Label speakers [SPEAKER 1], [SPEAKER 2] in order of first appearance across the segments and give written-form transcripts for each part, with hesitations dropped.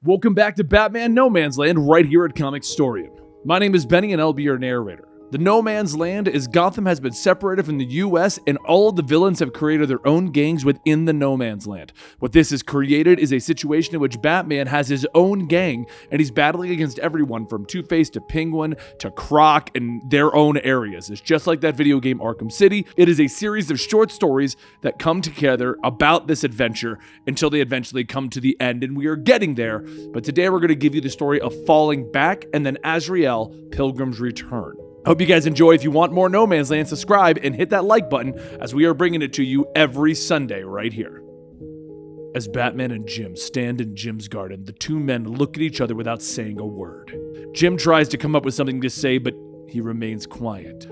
[SPEAKER 1] Welcome back to Batman No Man's Land right here at Comicstorian. My name is Benny and I'll be your narrator. The No Man's Land is Gotham has been separated from the US and all of the villains have created their own gangs within the No Man's Land. What this has created is a situation in which Batman has his own gang and he's battling against everyone from Two-Face to Penguin to Croc and their own areas. It's just like that video game Arkham City. It is a series of short stories that come together about this adventure until they eventually come to the end, and we are getting there. But today we're going to give you the story of Falling Back and then Azrael, Pilgrim's Return. I hope you guys enjoy. If you want more No Man's Land, subscribe and hit that like button as we are bringing it to you every Sunday right here. As Batman and Jim stand in Jim's garden, the two men look at each other without saying a word. Jim tries to come up with something to say, but he remains quiet.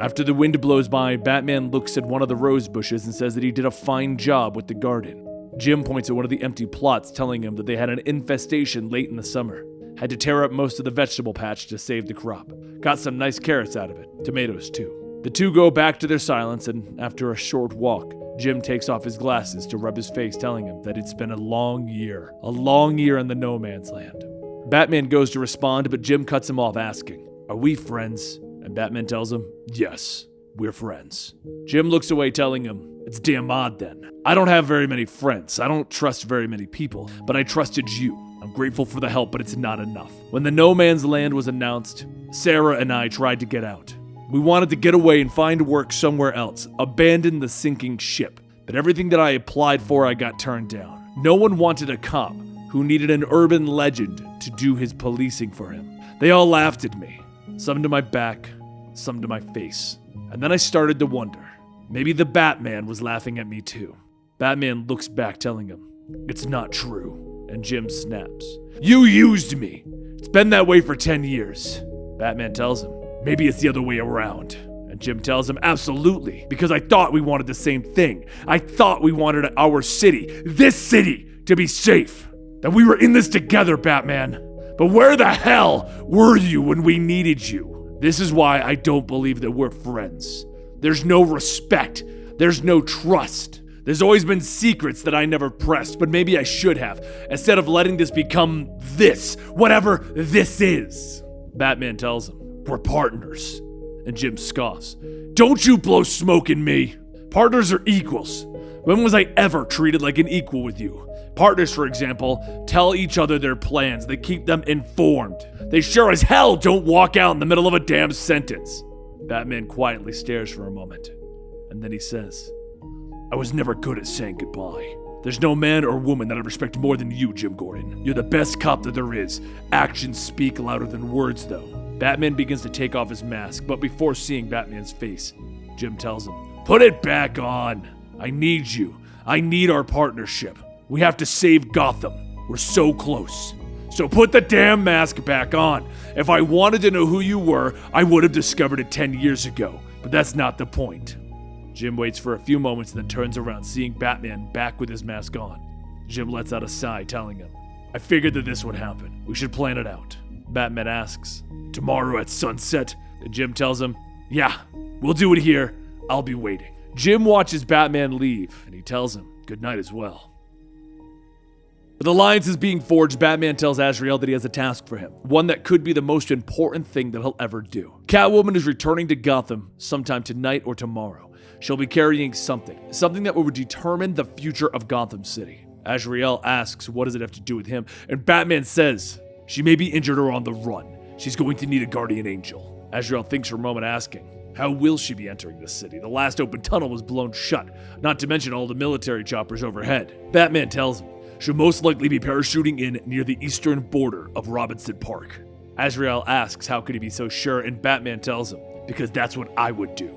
[SPEAKER 1] After the wind blows by, Batman looks at one of the rose bushes and says that he did a fine job with the garden. Jim points at one of the empty plots, telling him that they had an infestation late in the summer. Had to tear up most of the vegetable patch to save the crop. Got some nice carrots out of it. Tomatoes, too. The two go back to their silence, and after a short walk, Jim takes off his glasses to rub his face, telling him that it's been a long year in the No Man's Land. Batman goes to respond, but Jim cuts him off, asking, "Are we friends?" And Batman tells him, "Yes, we're friends." Jim looks away, telling him, "It's damn odd then. I don't have very many friends. I don't trust very many people, but I trusted you. I'm grateful for the help, but it's not enough." When the No Man's Land was announced, Sarah and I tried to get out. We wanted to get away and find work somewhere else, abandon the sinking ship. But everything that I applied for, I got turned down. No one wanted a cop who needed an urban legend to do his policing for him. They all laughed at me, some to my back, some to my face. And then I started to wonder, maybe the Batman was laughing at me too. Batman looks back, telling him, "It's not true." And Jim snaps, "You used me. It's been that way for 10 years. Batman tells him, "Maybe it's the other way around." And Jim tells him, "Absolutely, because I thought we wanted the same thing. I thought we wanted our city, this city, to be safe. That we were in this together, Batman. But where the hell were you when we needed you? This is why I don't believe that we're friends. There's no respect. There's no trust. There's always been secrets that I never pressed, but maybe I should have, instead of letting this become this, whatever this is." Batman tells him, "We're partners." And Jim scoffs, "Don't you blow smoke in me. Partners are equals. When was I ever treated like an equal with you? Partners, for example, tell each other their plans. They keep them informed. They sure as hell don't walk out in the middle of a damn sentence." Batman quietly stares for a moment, and then he says, "I was never good at saying goodbye. There's no man or woman that I respect more than you, Jim Gordon. You're the best cop that there is. Actions speak louder than words, though." Batman begins to take off his mask, but before seeing Batman's face, Jim tells him, "Put it back on. I need you. I need our partnership. We have to save Gotham. We're so close. So put the damn mask back on. If I wanted to know who you were, I would have discovered it 10 years ago, but that's not the point." Jim waits for a few moments and then turns around, seeing Batman back with his mask on. Jim lets out a sigh, telling him, "I figured that this would happen. We should plan it out." Batman asks, "Tomorrow at sunset?" And Jim tells him, "Yeah, we'll do it here. I'll be waiting." Jim watches Batman leave, and he tells him, "Good night as well." With alliances being forged, Batman tells Azrael that he has a task for him, one that could be the most important thing that he'll ever do. Catwoman is returning to Gotham sometime tonight or tomorrow. She'll be carrying something that will determine the future of Gotham City. Azrael asks, what does it have to do with him? And Batman says, she may be injured or on the run. She's going to need a guardian angel. Azrael thinks for a moment, asking, how will she be entering the city? The last open tunnel was blown shut, not to mention all the military choppers overhead. Batman tells him, she'll most likely be parachuting in near the eastern border of Robinson Park. Azrael asks, how could he be so sure? And Batman tells him, because that's what I would do.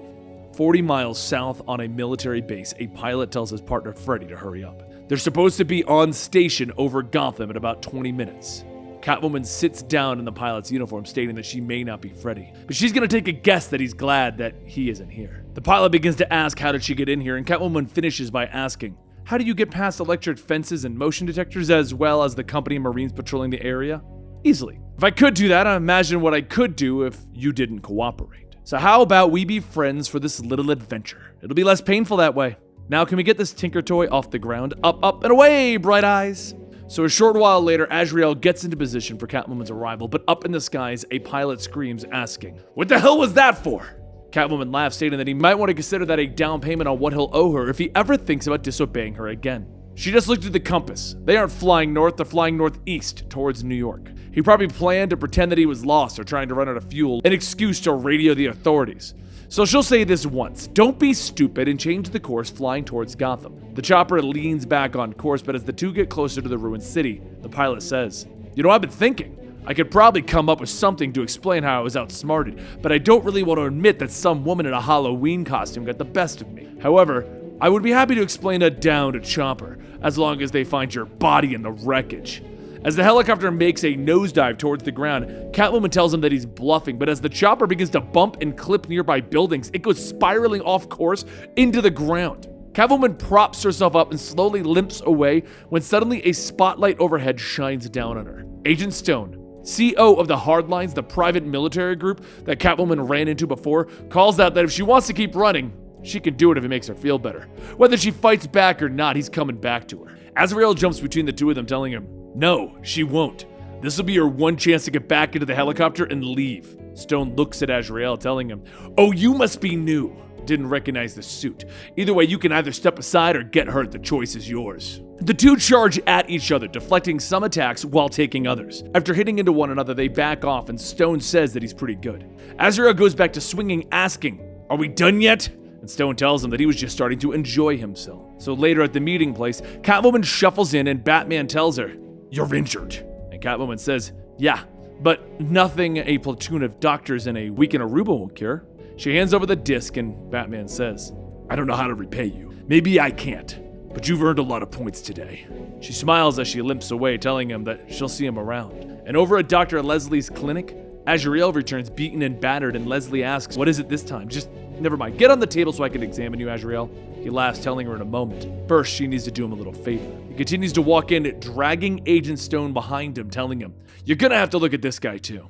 [SPEAKER 1] 40 miles south on a military base, a pilot tells his partner Freddy to hurry up. They're supposed to be on station over Gotham in about 20 minutes. Catwoman sits down in the pilot's uniform, stating that she may not be Freddy, but she's going to take a guess that he's glad that he isn't here. The pilot begins to ask, how did she get in here? And Catwoman finishes by asking, how do you get past electric fences and motion detectors, as well as the company Marines patrolling the area? Easily. If I could do that, I imagine what I could do if you didn't cooperate. So how about we be friends for this little adventure? It'll be less painful that way. Now can we get this Tinker Toy off the ground? Up, up, and away, bright eyes. So a short while later, Azrael gets into position for Catwoman's arrival, but up in the skies, a pilot screams, asking, "What the hell was that for?" Catwoman laughs, stating that he might want to consider that a down payment on what he'll owe her if he ever thinks about disobeying her again. She just looked at the compass. They aren't flying north, they're flying northeast towards New York. He probably planned to pretend that he was lost or trying to run out of fuel, an excuse to radio the authorities. So she'll say this once, "Don't be stupid," and change the course, flying towards Gotham. The chopper leans back on course, but as the two get closer to the ruined city, the pilot says, "You know, I've been thinking. I could probably come up with something to explain how I was outsmarted, but I don't really want to admit that some woman in a Halloween costume got the best of me. However, I would be happy to explain it down to Chopper, as long as they find your body in the wreckage." As the helicopter makes a nosedive towards the ground, Catwoman tells him that he's bluffing, but as the chopper begins to bump and clip nearby buildings, it goes spiraling off course into the ground. Catwoman props herself up and slowly limps away when suddenly a spotlight overhead shines down on her. Agent Stone, CO of the Hardlines, the private military group that Catwoman ran into before, calls out that if she wants to keep running, she can do it if it makes her feel better. Whether she fights back or not, he's coming back to her. Azrael jumps between the two of them, telling him, "No, she won't. This will be your one chance to get back into the helicopter and leave." Stone looks at Azrael, telling him, "Oh, you must be new. Didn't recognize the suit. Either way, you can either step aside or get hurt. The choice is yours." The two charge at each other, deflecting some attacks while taking others. After hitting into one another, they back off, and Stone says that he's pretty good. Azrael goes back to swinging, asking, "Are we done yet?" And Stone tells him that he was just starting to enjoy himself. So later at the meeting place, Catwoman shuffles in and Batman tells her, "You're injured." And Catwoman says, "Yeah, but nothing a platoon of doctors in a week in Aruba will cure." She hands over the disc and Batman says, "I don't know how to repay you. Maybe I can't, but you've earned a lot of points today." She smiles as she limps away, telling him that she'll see him around. And over at Dr. Leslie's clinic, Azrael returns beaten and battered, and Leslie asks, "What is it this time?" "Just never mind. Get on the table so I can examine you, Azrael." He laughs, telling her in a moment. First, she needs to do him a little favor. He continues to walk in, dragging Agent Stone behind him, telling him, "You're gonna have to look at this guy too."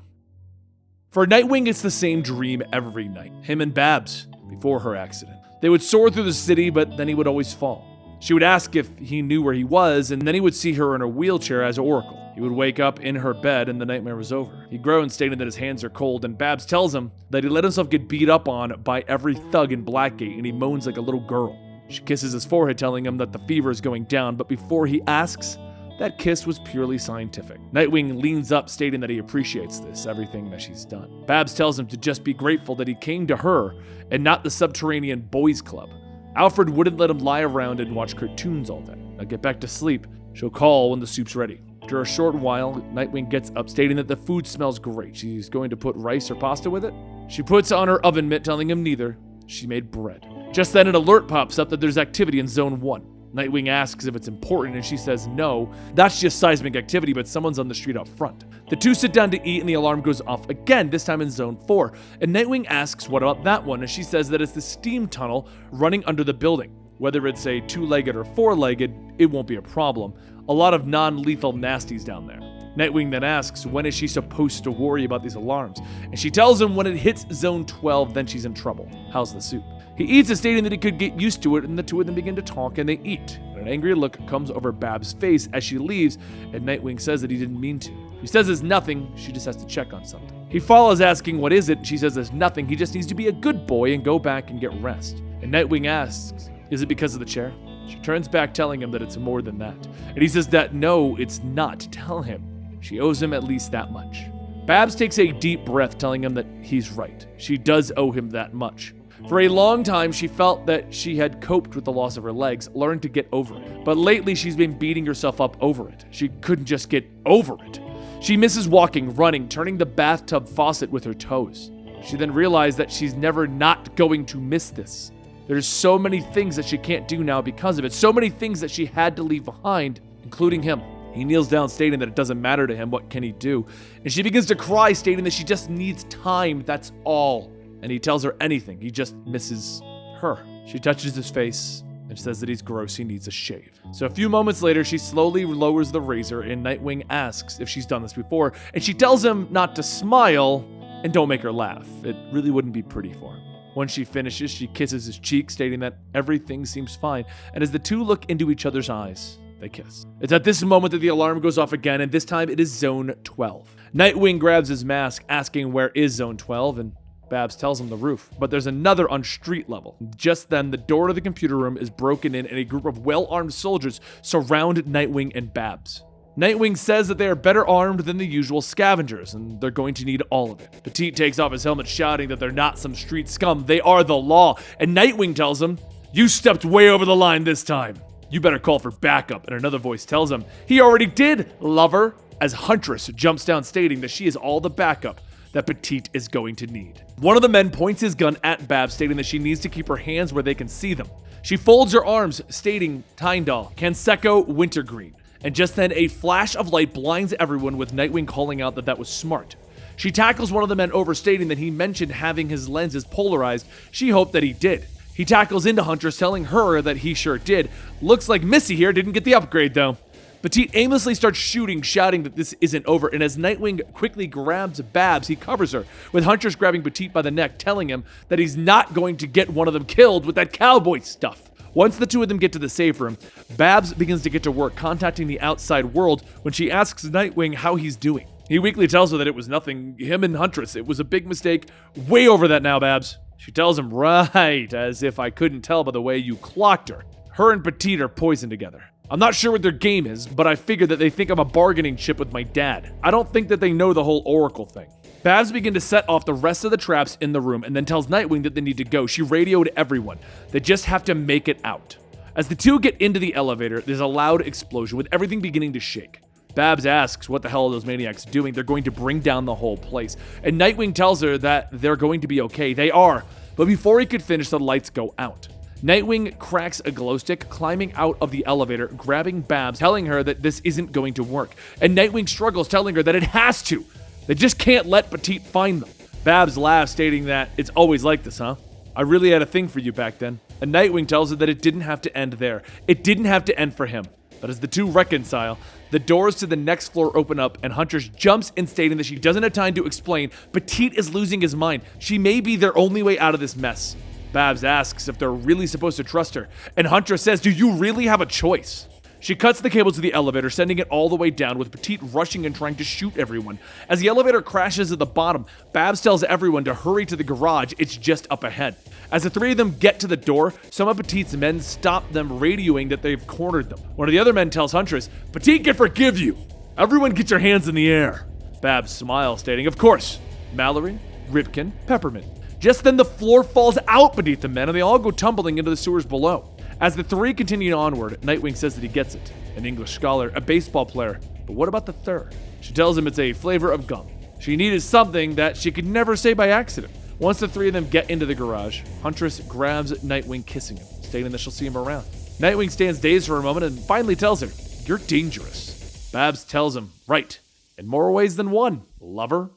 [SPEAKER 1] For Nightwing, it's the same dream every night. Him and Babs, before her accident. They would soar through the city, but then he would always fall. She would ask if he knew where he was, and then he would see her in a wheelchair as Oracle. He would wake up in her bed, and the nightmare was over. He groans, stating that his hands are cold, and Babs tells him that he let himself get beat up on by every thug in Blackgate, and he moans like a little girl. She kisses his forehead, telling him that the fever is going down, but before he asks, that kiss was purely scientific. Nightwing leans up, stating that he appreciates this, everything that she's done. Babs tells him to just be grateful that he came to her and not the subterranean boys club. Alfred wouldn't let him lie around and watch cartoons all day. Now get back to sleep. She'll call when the soup's ready. After a short while, Nightwing gets up, stating that the food smells great. She's going to put rice or pasta with it. She puts on her oven mitt, telling him neither. She made bread. Just then an alert pops up that there's activity in Zone 1. Nightwing asks if it's important, and she says no, that's just seismic activity, but someone's on the street up front. The two sit down to eat, and the alarm goes off again, this time in Zone 4. And Nightwing asks what about that one, and she says that it's the steam tunnel running under the building. Whether it's a two-legged or four-legged, it won't be a problem. A lot of non-lethal nasties down there. Nightwing then asks, when is she supposed to worry about these alarms? And she tells him when it hits Zone 12, then she's in trouble. How's the soup? He eats it, stating that he could get used to it, and the two of them begin to talk, and they eat. An angry look comes over Babs' face as she leaves, and Nightwing says that he didn't mean to. He says there's nothing, she just has to check on something. He follows, asking what is it, and she says there's nothing, he just needs to be a good boy and go back and get rest. And Nightwing asks, is it because of the chair? She turns back, telling him that it's more than that. And he says that no, it's not. Tell him. She owes him at least that much. Babs takes a deep breath, telling him that he's right. She does owe him that much. For a long time, she felt that she had coped with the loss of her legs, learned to get over it. But lately, she's been beating herself up over it. She couldn't just get over it. She misses walking, running, turning the bathtub faucet with her toes. She then realized that she's never not going to miss this. There's so many things that she can't do now because of it. So many things that she had to leave behind, including him. He kneels down, stating that it doesn't matter to him. What can he do? And she begins to cry, stating that she just needs time. That's all. And he tells her anything. He just misses her. She touches his face and says that he's gross. He needs a shave. So a few moments later, she slowly lowers the razor, and Nightwing asks if she's done this before. And she tells him not to smile and don't make her laugh. It really wouldn't be pretty for him. When she finishes, she kisses his cheek, stating that everything seems fine. And as the two look into each other's eyes, They kiss. It's at this moment that the alarm goes off again, and this time it is Zone 12. Nightwing grabs his mask, asking where is Zone 12, and Babs tells him the roof, but there's another on street level. Just then, the door to the computer room is broken in, and a group of well-armed soldiers surround Nightwing and Babs. Nightwing says that they are better armed than the usual scavengers, and they're going to need all of it. Petite takes off his helmet, shouting that they're not some street scum, they are the law, and Nightwing tells him, "You stepped way over the line this time. You better call for backup," and another voice tells him, "He already did, lover," as Huntress jumps down, stating that she is all the backup that Petite is going to need. One of the men points his gun at Babs, stating that she needs to keep her hands where they can see them. She folds her arms, stating Tyndall, Canseco, Wintergreen. And just then, a flash of light blinds everyone, with Nightwing calling out that that was smart. She tackles one of the men over, stating that he mentioned having his lenses polarized. She hoped that he did. He tackles into Huntress, telling her that he sure did. Looks like Missy here didn't get the upgrade, though. Petite aimlessly starts shooting, shouting that this isn't over, and as Nightwing quickly grabs Babs, he covers her, with Huntress grabbing Petite by the neck, telling him that he's not going to get one of them killed with that cowboy stuff. Once the two of them get to the safe room, Babs begins to get to work contacting the outside world when she asks Nightwing how he's doing. He weakly tells her that it was nothing, him and Huntress. It was a big mistake. Way over that now, Babs. She tells him, right, as if I couldn't tell by the way you clocked her. Her and Petite are poisoned together. I'm not sure what their game is, but I figure that they think I'm a bargaining chip with my dad. I don't think that they know the whole Oracle thing. Babs begins to set off the rest of the traps in the room and then tells Nightwing that they need to go. She radioed everyone. They just have to make it out. As the two get into the elevator, there's a loud explosion with everything beginning to shake. Babs asks what the hell are those maniacs doing. They're going to bring down the whole place. And Nightwing tells her that they're going to be okay. They are. But before he could finish, the lights go out. Nightwing cracks a glow stick, climbing out of the elevator, grabbing Babs, telling her that this isn't going to work. And Nightwing struggles, telling her that it has to. They just can't let Petite find them. Babs laughs, stating that it's always like this, huh? I really had a thing for you back then. And Nightwing tells her that it didn't have to end there. It didn't have to end for him. But as the two reconcile, the doors to the next floor open up, and Huntress jumps in, stating that she doesn't have time to explain. Petite is losing his mind. She may be their only way out of this mess. Babs asks if they're really supposed to trust her, and Huntress says, do you really have a choice? She cuts the cable to the elevator, sending it all the way down, with Petite rushing and trying to shoot everyone. As the elevator crashes at the bottom, Babs tells everyone to hurry to the garage, it's just up ahead. As the three of them get to the door, some of Petite's men stop them, radioing that they've cornered them. One of the other men tells Huntress, Petite can forgive you. Everyone get your hands in the air. Babs smiles, stating, of course. Mallory, Ripken, Peppermint. Just then the floor falls out beneath the men, and they all go tumbling into the sewers below. As the three continue onward, Nightwing says that he gets it. An English scholar, a baseball player. But what about the third? She tells him it's a flavor of gum. She needed something that she could never say by accident. Once the three of them get into the garage, Huntress grabs Nightwing, kissing him, stating that she'll see him around. Nightwing stands dazed for a moment and finally tells her, you're dangerous. Babs tells him, right, in more ways than one, lover.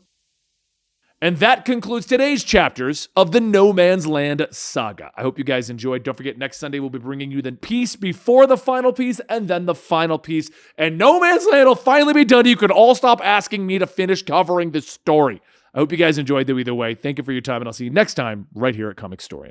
[SPEAKER 1] And that concludes today's chapters of the No Man's Land saga. I hope you guys enjoyed. Don't forget, next Sunday we'll be bringing you the piece before the final piece and then the final piece. And No Man's Land will finally be done. You can all stop asking me to finish covering this story. I hope you guys enjoyed, though, either way. Thank you for your time, and I'll see you next time right here at Comicstorian.